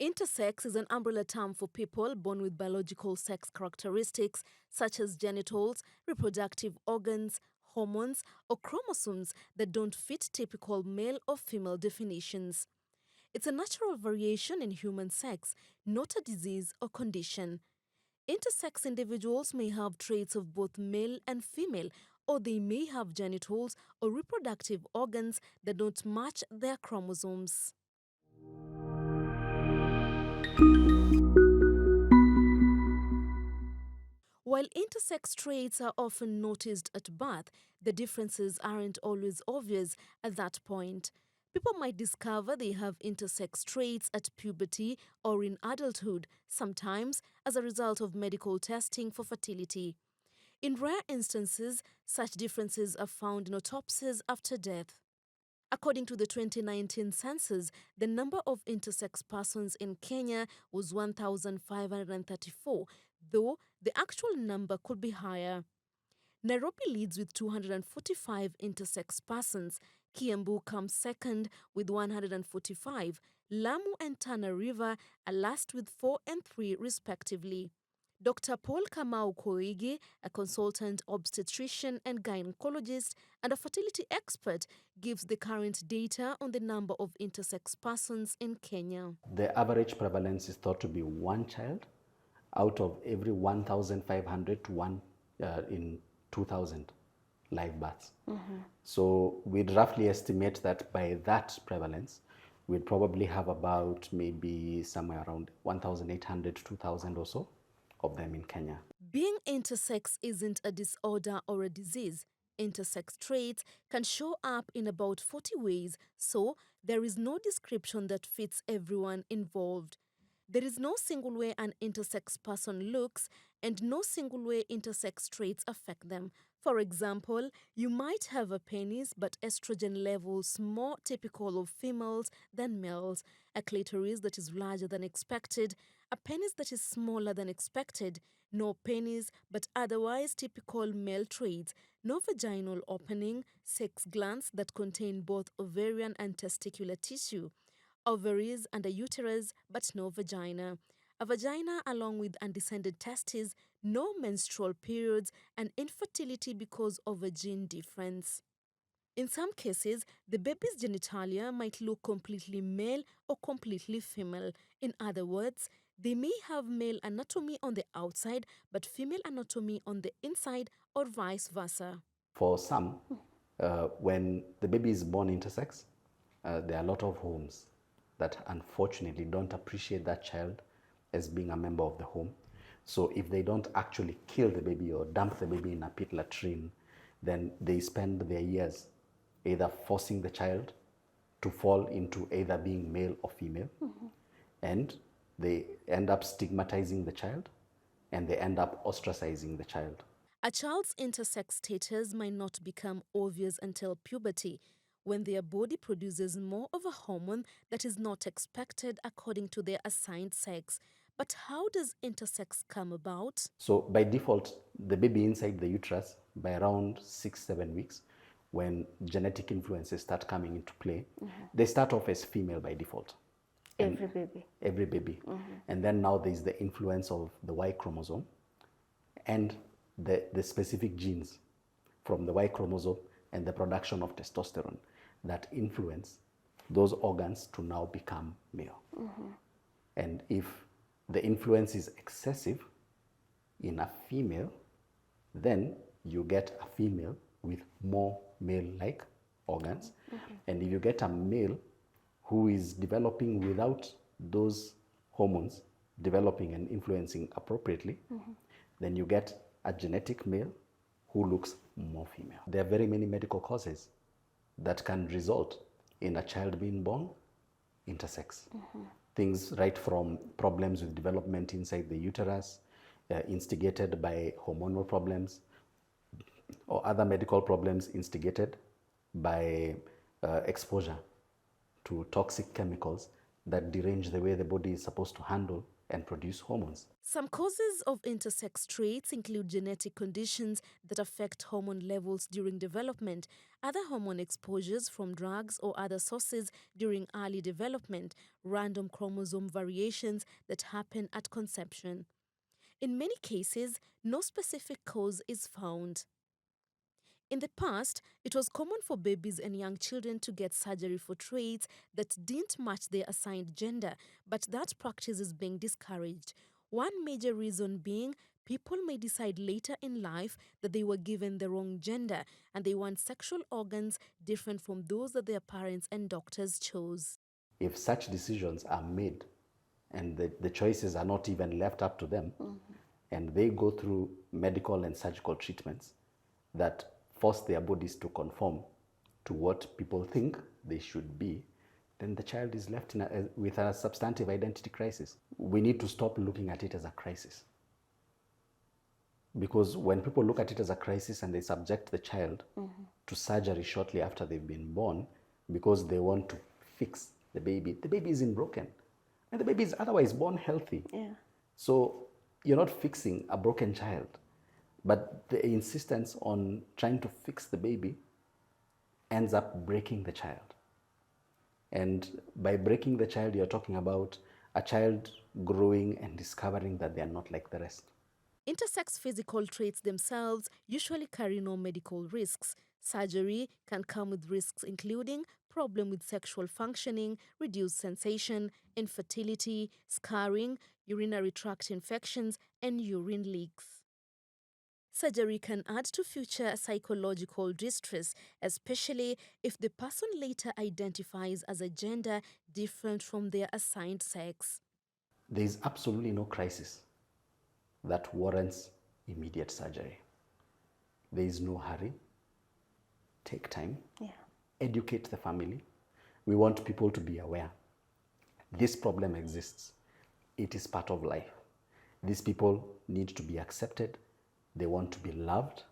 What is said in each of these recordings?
Intersex is an umbrella term for people born with biological sex characteristics such as genitals, reproductive organs, hormones, or chromosomes that don't fit typical male or female definitions. It's a natural variation in human sex, not a disease or condition. Intersex individuals may have traits of both male and female, or they may have genitals or reproductive organs that don't match their chromosomes. While intersex traits are often noticed at birth, the differences aren't always obvious at that point. People might discover they have intersex traits at puberty or in adulthood, sometimes as a result of medical testing for fertility. In rare instances, such differences are found in autopsies after death. According to the 2019 census, the number of intersex persons in Kenya was 1,534, though the actual number could be higher. Nairobi leads with 245 intersex persons. Kiambu comes second with 145. Lamu and Tana River are last with 4 and 3 respectively. Dr. Paul Kamau Koigi, a consultant obstetrician and gynecologist and a fertility expert, gives the current data on the number of intersex persons in Kenya. The average prevalence is thought to be one child out of every 1,500 to one in 2,000 live births. So we'd roughly estimate that by that prevalence, we'd probably have about maybe somewhere around 1,800 to 2,000 or so of them in Kenya. Being intersex isn't a disorder or a disease. Intersex traits can show up in about 40 ways, so there is no description that fits everyone involved. There is no single way an intersex person looks and no single way intersex traits affect them. For example, you might have a penis but estrogen levels more typical of females than males, a clitoris that is larger than expected, a penis that is smaller than expected, no penis but otherwise typical male traits, no vaginal opening, sex glands that contain both ovarian and testicular tissue, ovaries and a uterus but no vagina, a vagina along with undescended testes, no menstrual periods, and infertility because of a gene difference. In some cases, the baby's genitalia might look completely male or completely female. In other words, they may have male anatomy on the outside but female anatomy on the inside or vice versa. For some, when the baby is born intersex, there are a lot of homes that unfortunately don't appreciate that child as being a member of the home. So if they don't actually kill the baby or dump the baby in a pit latrine, then they spend their years either forcing the child to fall into either being male or female, and they end up stigmatizing the child, and they end up ostracizing the child. A child's intersex status might not become obvious until puberty, when their body produces more of a hormone that is not expected according to their assigned sex. But how does intersex come about? So by default, the baby inside the uterus, by around 6-7 weeks, when genetic influences start coming into play, they start off as female by default. Every baby. Every baby. And then now there's the influence of the Y chromosome and the specific genes from the Y chromosome and the production of testosterone that influence those organs to now become male. And if the influence is excessive in a female, then you get a female with more male-like organs. And if you get a male who is developing without those hormones developing and influencing appropriately, then you get a genetic male who looks more female. There are very many medical causes that can result in a child being born intersex. Things right from problems with development inside the uterus, instigated by hormonal problems, or other medical problems instigated by exposure to toxic chemicals that derange the way the body is supposed to handle and produce hormones. Some causes of intersex traits include genetic conditions that affect hormone levels during development, other hormone exposures from drugs or other sources during early development, random chromosome variations that happen at conception. In many cases, no specific cause is found. In the past, it was common for babies and young children to get surgery for traits that didn't match their assigned gender, but that practice is being discouraged. One major reason being people may decide later in life that they were given the wrong gender and they want sexual organs different from those that their parents and doctors chose. If such decisions are made and the choices are not even left up to them, and they go through medical and surgical treatments that force their bodies to conform to what people think they should be, then the child is left with a substantive identity crisis. We need to stop looking at it as a crisis. Because when people look at it as a crisis and they subject the child to surgery shortly after they've been born because they want to fix the baby isn't broken. And the baby is otherwise born healthy. Yeah. So you're not fixing a broken child. But the insistence on trying to fix the baby ends up breaking the child. And by breaking the child, you're talking about a child growing and discovering that they're not like the rest. Intersex physical traits themselves usually carry no medical risks. Surgery can come with risks including problem with sexual functioning, reduced sensation, infertility, scarring, urinary tract infections, and urine leaks. Surgery can add to future psychological distress, especially if the person later identifies as a gender different from their assigned sex. There is absolutely no crisis that warrants immediate surgery. There is no hurry. Take time. Yeah. Educate the family. We want people to be aware. This problem exists. It is part of life. These people need to be accepted. They want to be loved.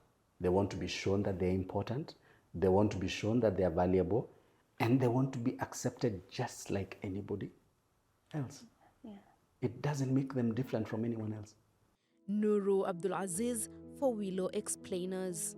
They want to be shown that they're important. They want to be shown that they're valuable. And they want to be accepted just like anybody else. Yeah. It doesn't make them different from anyone else. Nuru Abdulaziz for Willow Explainers.